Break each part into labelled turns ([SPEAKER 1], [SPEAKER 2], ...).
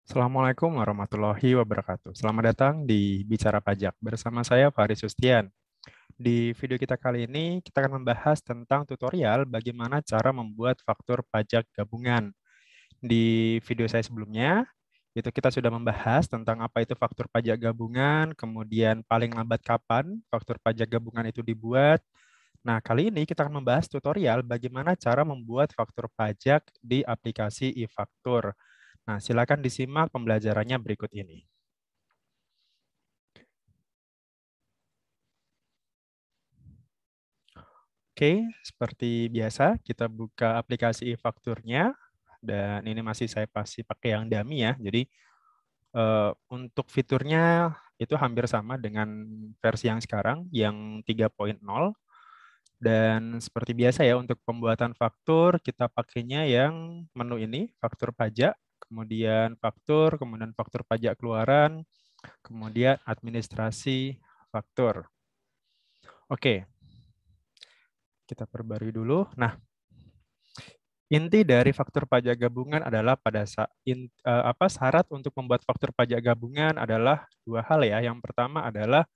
[SPEAKER 1] Assalamualaikum warahmatullahi wabarakatuh. Selamat datang di Bicara Pajak bersama saya Faris Sustian. Di video kita kali ini kita akan membahas tentang tutorial bagaimana cara membuat faktur pajak gabungan. Di video saya sebelumnya itu kita sudah membahas tentang apa itu faktur pajak gabungan, kemudian paling lambat kapan faktur pajak gabungan itu dibuat. Nah, kali ini kita akan membahas tutorial bagaimana cara membuat faktur pajak di aplikasi e-faktur. Nah, silakan disimak pembelajarannya berikut ini. Oke, seperti biasa, kita buka aplikasi e-fakturnya. Dan ini masih saya pasti pakai yang dummy ya. Jadi, untuk fiturnya itu hampir sama dengan versi yang sekarang, yang 3.0. Dan seperti biasa ya, untuk pembuatan faktur, kita pakainya yang menu ini, faktur pajak, kemudian faktur pajak keluaran, kemudian administrasi faktur. Oke, kita perbarui dulu. Nah, inti dari faktur pajak gabungan adalah syarat untuk membuat faktur pajak gabungan adalah dua hal ya. Yang pertama adalah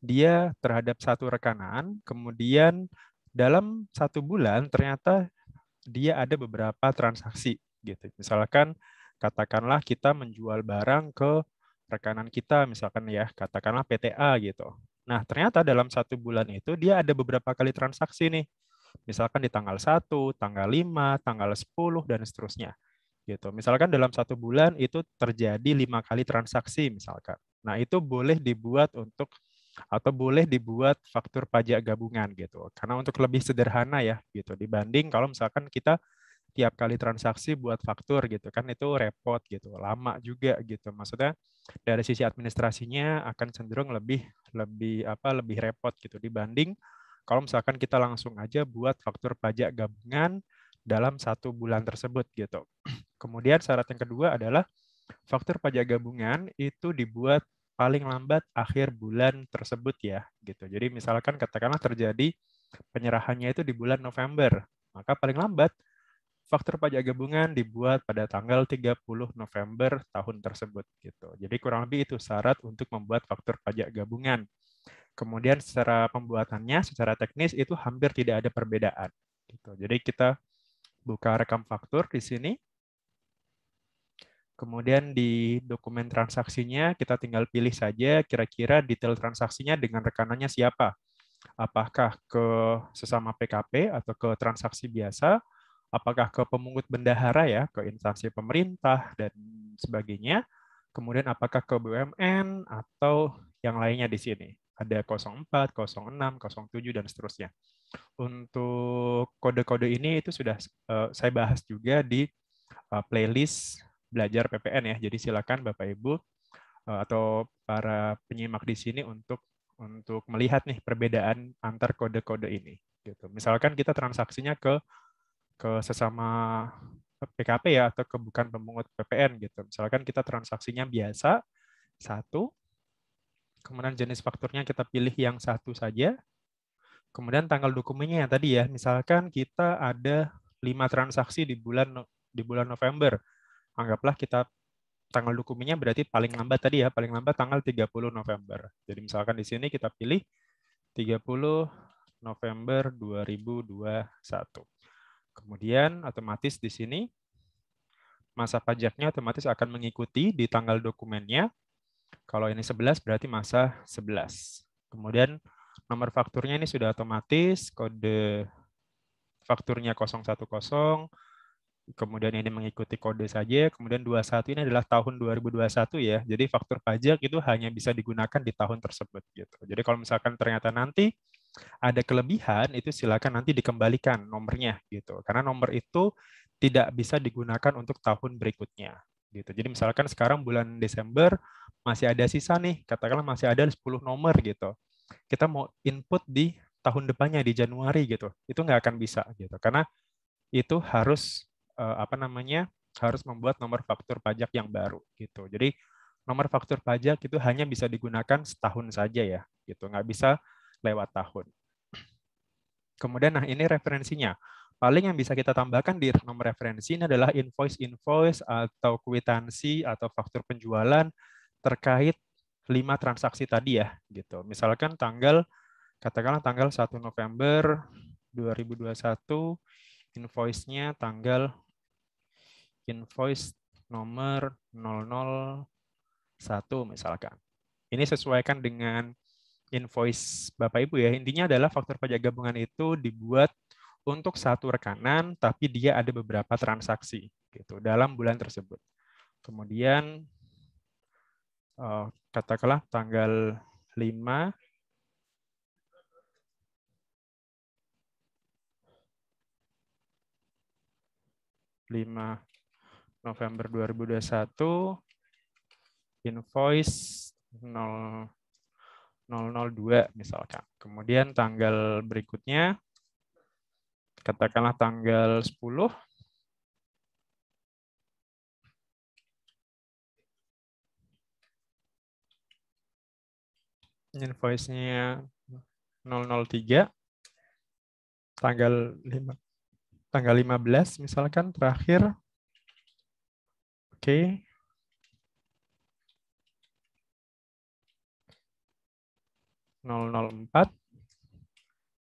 [SPEAKER 1] dia terhadap satu rekanan, kemudian dalam satu bulan ternyata dia ada beberapa transaksi gitu. Misalkan katakanlah kita menjual barang ke rekanan kita, misalkan ya, katakanlah PTA gitu. Nah, ternyata dalam satu bulan itu dia ada beberapa kali transaksi nih. Misalkan di tanggal 1, tanggal 5, tanggal 10, dan seterusnya. Gitu. Misalkan dalam satu bulan itu terjadi 5 kali transaksi misalkan. Nah, itu boleh dibuat faktur pajak gabungan gitu. Karena untuk lebih sederhana ya gitu dibanding kalau misalkan kita tiap kali transaksi buat faktur gitu kan itu repot gitu, lama juga gitu. Maksudnya dari sisi administrasinya akan cenderung lebih lebih repot gitu dibanding kalau misalkan kita langsung aja buat faktur pajak gabungan dalam satu bulan tersebut gitu. Kemudian syarat yang kedua adalah faktur pajak gabungan itu dibuat paling lambat akhir bulan tersebut ya gitu. Jadi misalkan katakanlah terjadi penyerahannya itu di bulan November, maka paling lambat faktur pajak gabungan dibuat pada tanggal 30 November tahun tersebut gitu. Jadi kurang lebih itu syarat untuk membuat faktur pajak gabungan. Kemudian secara pembuatannya, secara teknis itu hampir tidak ada perbedaan. Gitu. Jadi kita buka rekam faktur di sini. Kemudian di dokumen transaksinya kita tinggal pilih saja kira-kira detail transaksinya dengan rekanannya siapa. Apakah ke sesama PKP atau ke transaksi biasa, apakah ke pemungut bendahara ya, ke instansi pemerintah dan sebagainya. Kemudian apakah ke BUMN atau yang lainnya di sini. Ada 04, 06, 07 dan seterusnya. Untuk kode-kode ini itu sudah saya bahas juga di playlist belajar PPN ya. Jadi silakan Bapak Ibu atau para penyimak di sini untuk melihat nih perbedaan antar kode-kode ini. Gitu. Misalkan kita transaksinya ke sesama PKP ya atau ke bukan pemungut PPN gitu. Misalkan kita transaksinya biasa satu, kemudian jenis fakturnya kita pilih yang satu saja, kemudian tanggal dokumennya yang tadi ya. Misalkan kita ada 5 transaksi di bulan November. Anggaplah kita tanggal dokumennya berarti paling lambat tadi ya, paling lambat tanggal 30 November. Jadi misalkan di sini kita pilih 30 November 2021. Kemudian otomatis di sini masa pajaknya otomatis akan mengikuti di tanggal dokumennya. Kalau ini 11 berarti masa 11. Kemudian nomor fakturnya ini sudah otomatis, kode fakturnya 010, kemudian ini mengikuti kode saja, kemudian 21 ini adalah tahun 2021 ya. Jadi faktur pajak itu hanya bisa digunakan di tahun tersebut gitu. Jadi kalau misalkan ternyata nanti ada kelebihan itu silakan nanti dikembalikan nomornya gitu. Karena nomor itu tidak bisa digunakan untuk tahun berikutnya gitu. Jadi misalkan sekarang bulan Desember masih ada sisa nih, katakanlah masih ada 10 nomor gitu. Kita mau input di tahun depannya di Januari gitu. Itu nggak akan bisa gitu. Karena itu harus harus membuat nomor faktur pajak yang baru gitu. Jadi nomor faktur pajak itu hanya bisa digunakan setahun saja ya, gitu. Nggak bisa lewat tahun. Kemudian, nah ini referensinya. Paling yang bisa kita tambahkan di nomor referensi ini adalah invoice atau kwitansi atau faktur penjualan terkait 5 transaksi tadi ya gitu. Misalkan katakanlah tanggal 1 November 2021, invoice-nya invoice nomor 001 misalkan. Ini sesuaikan dengan invoice Bapak Ibu ya. Intinya adalah faktur pajak gabungan itu dibuat untuk satu rekanan, tapi dia ada beberapa transaksi gitu dalam bulan tersebut. Kemudian katakanlah tanggal 5 November 2021, invoice 002 misalkan. Kemudian tanggal berikutnya, katakanlah tanggal 10, invoice-nya 003, tanggal 15 misalkan terakhir. Oke. .004.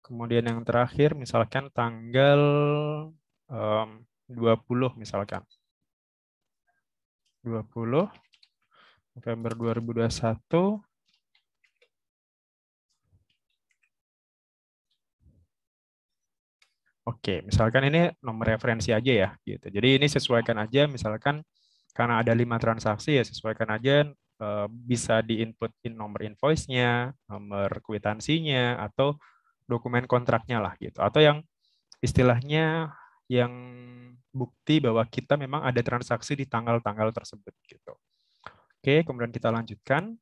[SPEAKER 1] Kemudian yang terakhir misalkan tanggal 20 misalkan. 20 November 2021. Oke, misalkan ini nomor referensi aja ya gitu. Jadi ini sesuaikan aja misalkan karena ada 5 transaksi ya sesuaikan aja, bisa di-input nomor invoice-nya, nomor kwitansinya atau dokumen kontraknya lah gitu. Atau yang istilahnya yang bukti bahwa kita memang ada transaksi di tanggal-tanggal tersebut gitu. Oke, kemudian kita lanjutkan.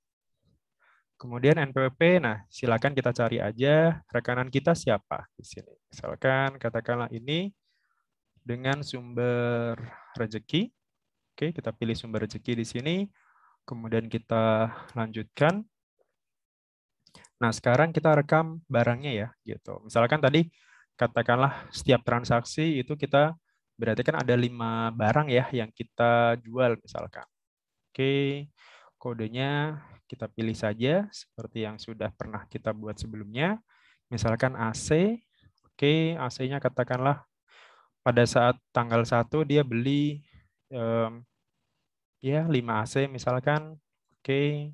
[SPEAKER 1] Kemudian NPWP, nah silakan kita cari aja rekanan kita siapa di sini. Misalkan katakanlah ini dengan sumber rezeki. Oke, kita pilih sumber rezeki di sini. Kemudian kita lanjutkan. Nah, sekarang kita rekam barangnya ya, gitu. Misalkan tadi katakanlah setiap transaksi itu kita berarti kan ada 5 barang ya yang kita jual misalkan. Oke, kodenya kita pilih saja seperti yang sudah pernah kita buat sebelumnya. Misalkan AC. Oke, AC-nya katakanlah pada saat tanggal 1 dia beli ya 5 AC misalkan. Oke,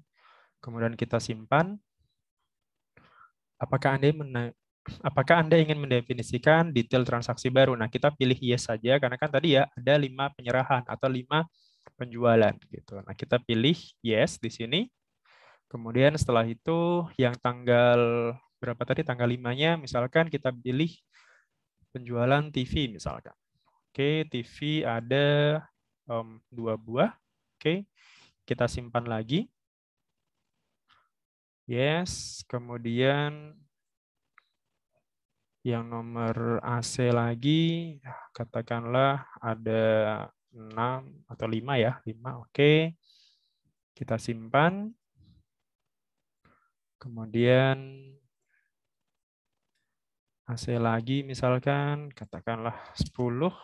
[SPEAKER 1] kemudian kita simpan. Apakah Anda ingin mendefinisikan detail transaksi baru? Nah, kita pilih yes saja karena kan tadi ya ada 5 penyerahan atau 5 penjualan gitu. Nah, kita pilih yes di sini. Kemudian setelah itu yang tanggal berapa tadi? Tanggal 5-nya misalkan kita pilih penjualan TV misalkan. Oke, TV ada 2 buah. Oke, kita simpan lagi. Yes, kemudian yang nomor AC lagi, katakanlah ada 6 atau 5 ya, 5. Oke. Kita simpan. Kemudian AC lagi misalkan, katakanlah 10.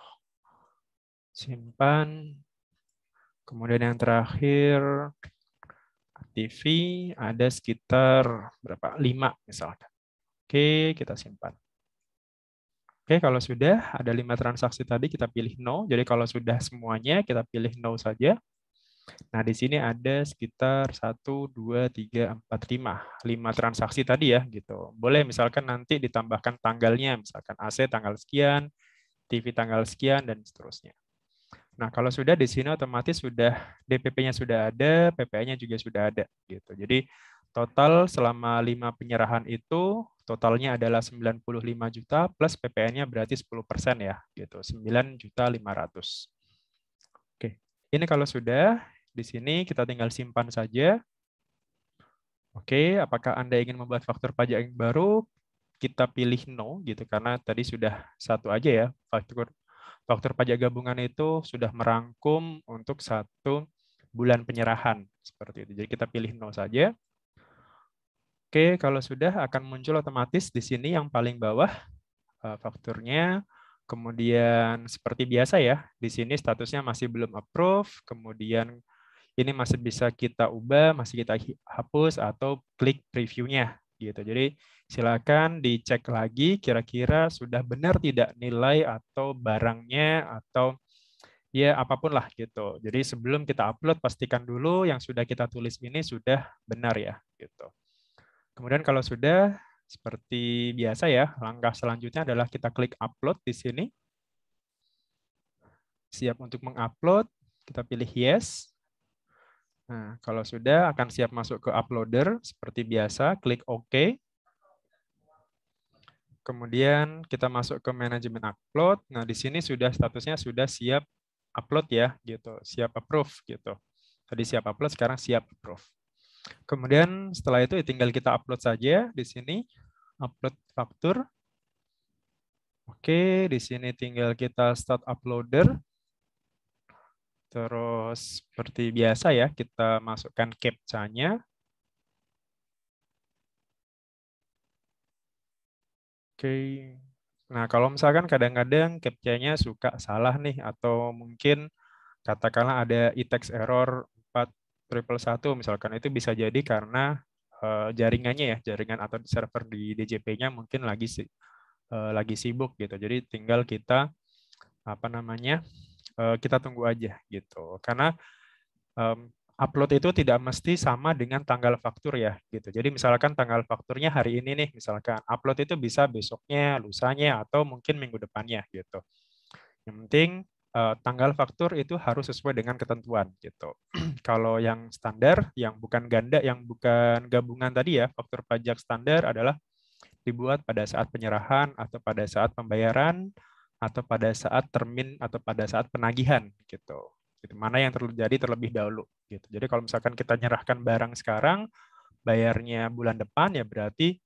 [SPEAKER 1] Simpan. Kemudian yang terakhir, TV ada sekitar berapa? 5 misalkan. Oke, kita simpan. Oke, kalau sudah ada 5 transaksi tadi, kita pilih no. Jadi kalau sudah semuanya, kita pilih no saja. Nah, di sini ada sekitar 1, 2, 3, 4, 5. 5 transaksi tadi ya, gitu. Boleh misalkan nanti ditambahkan tanggalnya, misalkan AC tanggal sekian, TV tanggal sekian, dan seterusnya. Nah, kalau sudah di sini otomatis sudah DPP-nya sudah ada, PPA-nya juga sudah ada. Gitu. Jadi total selama 5 penyerahan itu, totalnya adalah 95 juta plus PPN-nya berarti 10% ya. Gitu. 9.500.000. Oke, ini kalau sudah, di sini kita tinggal simpan saja. Oke, apakah Anda ingin membuat faktur pajak yang baru? Kita pilih no, gitu karena tadi sudah satu aja ya. Faktur pajak gabungan itu sudah merangkum untuk 1 bulan penyerahan. Seperti itu. Jadi kita pilih no saja. Oke, kalau sudah akan muncul otomatis di sini yang paling bawah fakturnya. Kemudian seperti biasa ya, di sini statusnya masih belum approve, kemudian ini masih bisa kita ubah, masih kita hapus atau klik preview-nya gitu. Jadi silakan dicek lagi kira-kira sudah benar tidak nilai atau barangnya atau ya apapun lah gitu. Jadi sebelum kita upload pastikan dulu yang sudah kita tulis ini sudah benar ya gitu. Kemudian kalau sudah seperti biasa ya, langkah selanjutnya adalah kita klik upload di sini. Siap untuk mengupload, kita pilih yes. Nah, kalau sudah akan siap masuk ke uploader seperti biasa, klik OK. Kemudian kita masuk ke manajemen upload. Nah, di sini sudah statusnya sudah siap upload ya, gitu. Siap approve gitu. Tadi siap upload, sekarang siap approve. Kemudian setelah itu tinggal kita upload saja di sini, upload faktur. Oke, di sini tinggal kita start uploader. Terus seperti biasa ya, kita masukkan CAPTCHA-nya. Oke. Nah, kalau misalkan kadang-kadang CAPTCHA-nya suka salah nih, atau mungkin katakanlah ada e-text error 4111 misalkan, itu bisa jadi karena jaringannya ya, jaringan atau server di DJP-nya mungkin lagi sibuk gitu. Jadi tinggal kita apa namanya? Kita tunggu aja gitu. Karena upload itu tidak mesti sama dengan tanggal faktur ya gitu. Jadi misalkan tanggal fakturnya hari ini nih, misalkan upload itu bisa besoknya, lusanya, atau mungkin minggu depannya gitu. Yang penting tanggal faktur itu harus sesuai dengan ketentuan gitu. Kalau yang standar, yang bukan ganda, yang bukan gabungan tadi ya, faktur pajak standar adalah dibuat pada saat penyerahan atau pada saat pembayaran atau pada saat termin atau pada saat penagihan gitu. Mana yang terjadi terlebih dahulu gitu. Jadi kalau misalkan kita nyerahkan barang sekarang, bayarnya bulan depan ya berarti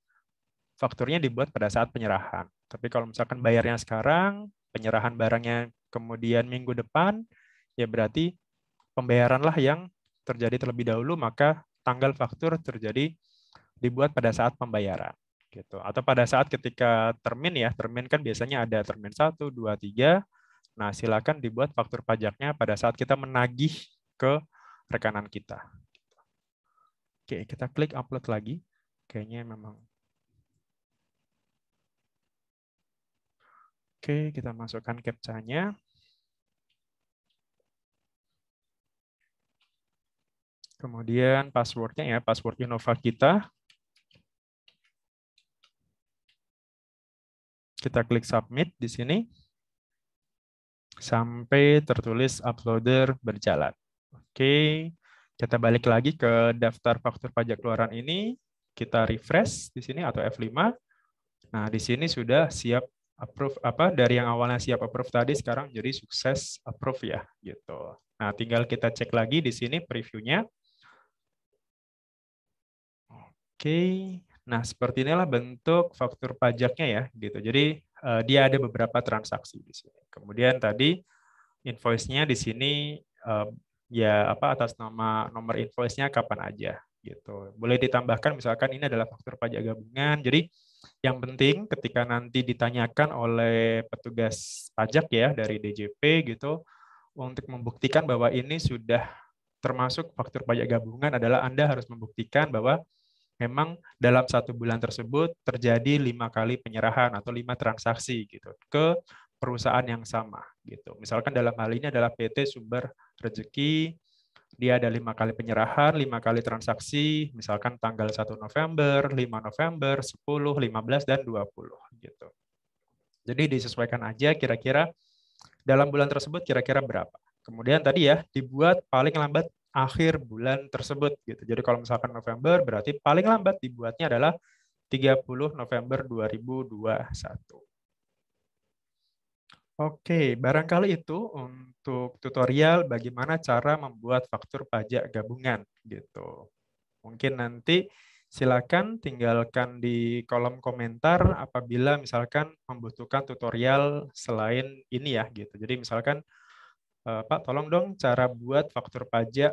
[SPEAKER 1] fakturnya dibuat pada saat penyerahan. Tapi kalau misalkan bayarnya sekarang, penyerahan barangnya kemudian minggu depan, ya berarti pembayaranlah yang terjadi terlebih dahulu, maka tanggal faktur terjadi dibuat pada saat pembayaran gitu. Atau pada saat ketika termin ya, termin kan biasanya ada termin 1, 2, 3. Nah, silakan dibuat faktur pajaknya pada saat kita menagih ke rekanan kita. Oke, kita klik upload lagi. Kayaknya memang. Oke, kita masukkan CAPTCHA-nya. Kemudian password-nya ya, password Innova kita. Kita klik submit di sini. Sampai tertulis uploader berjalan. Oke, kita balik lagi ke daftar faktur pajak keluaran ini. Kita refresh di sini atau F5. Nah, di sini sudah siap approve dari yang awalnya siap approve tadi sekarang jadi sukses approve ya gitu. Nah, tinggal kita cek lagi di sini previewnya. Oke. Nah, seperti inilah bentuk faktur pajaknya ya gitu. Jadi dia ada beberapa transaksi di sini. Kemudian tadi invoice-nya di sini ya atas nomor invoice-nya kapan aja gitu. Boleh ditambahkan misalkan ini adalah faktur pajak gabungan. Jadi yang penting ketika nanti ditanyakan oleh petugas pajak ya dari DJP gitu untuk membuktikan bahwa ini sudah termasuk faktur pajak gabungan adalah Anda harus membuktikan bahwa memang dalam 1 bulan tersebut terjadi 5 kali penyerahan atau 5 transaksi gitu ke perusahaan yang sama gitu. Misalkan dalam hal ini adalah PT Sumber Rezeki, dia ada 5 kali penyerahan, 5 kali transaksi, misalkan tanggal 1 November, 5 November, 10, 15, dan 20 gitu. Jadi disesuaikan aja kira-kira dalam bulan tersebut kira-kira berapa. Kemudian tadi ya dibuat paling lambat akhir bulan tersebut gitu. Jadi kalau misalkan November berarti paling lambat dibuatnya adalah 30 November 2021. Oke, barangkali itu untuk tutorial bagaimana cara membuat faktur pajak gabungan gitu. Mungkin nanti silakan tinggalkan di kolom komentar apabila misalkan membutuhkan tutorial selain ini ya gitu. Jadi misalkan Pak tolong dong cara buat faktur pajak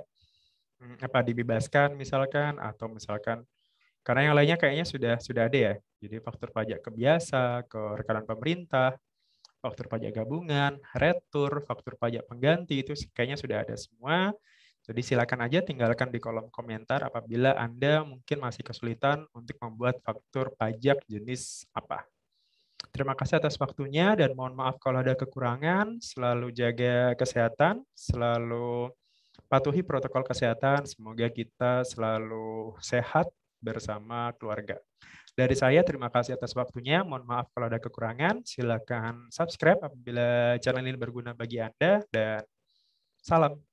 [SPEAKER 1] dibebaskan misalkan atau misalkan karena yang lainnya kayaknya sudah ada ya. Jadi faktur pajak ke biasa, ke rekanan pemerintah, faktur pajak gabungan, retur, faktur pajak pengganti, itu kayaknya sudah ada semua. Jadi silakan aja tinggalkan di kolom komentar apabila Anda mungkin masih kesulitan untuk membuat faktur pajak jenis apa. Terima kasih atas waktunya dan mohon maaf kalau ada kekurangan. Selalu jaga kesehatan, selalu patuhi protokol kesehatan. Semoga kita selalu sehat bersama keluarga. Dari saya, terima kasih atas waktunya. Mohon maaf kalau ada kekurangan. Silakan subscribe apabila channel ini berguna bagi Anda. Dan salam.